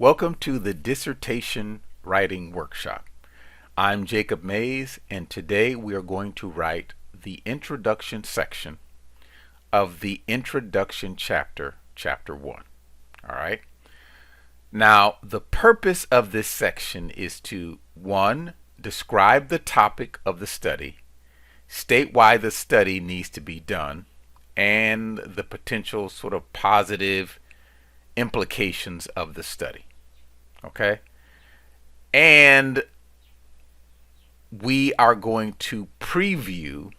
Welcome to the Dissertation Writing Workshop. I'm Jacob Mays, and today we are going to write the introduction section of the introduction chapter, Chapter 1. All right. Now, the purpose of this section is to, 1, describe the topic of the study, state why the study needs to be done, and the potential sort of positive implications of the study. Okay, and we are going to preview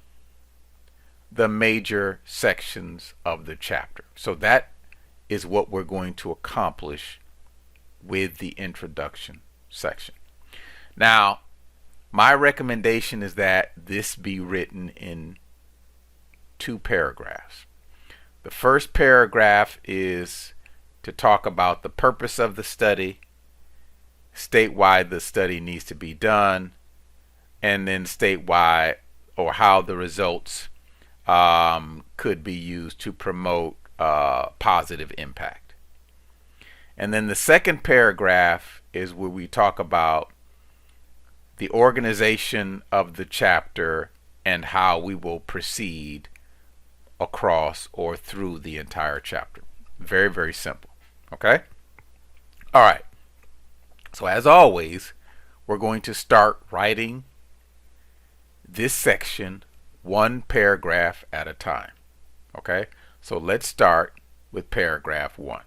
the major sections of the chapter. So that is what we're going to accomplish with the introduction section. Now, my recommendation is that this be written in 2 paragraphs. The first paragraph is to talk about the purpose of the study, state why the study needs to be done, and then state why or how the results could be used to promote positive impact. And then the second paragraph is where we talk about the organization of the chapter and how we will proceed across or through the entire chapter. Very, very simple. Okay? All right. So as always, we're going to start writing this section 1 paragraph at a time. Okay? So let's start with paragraph 1.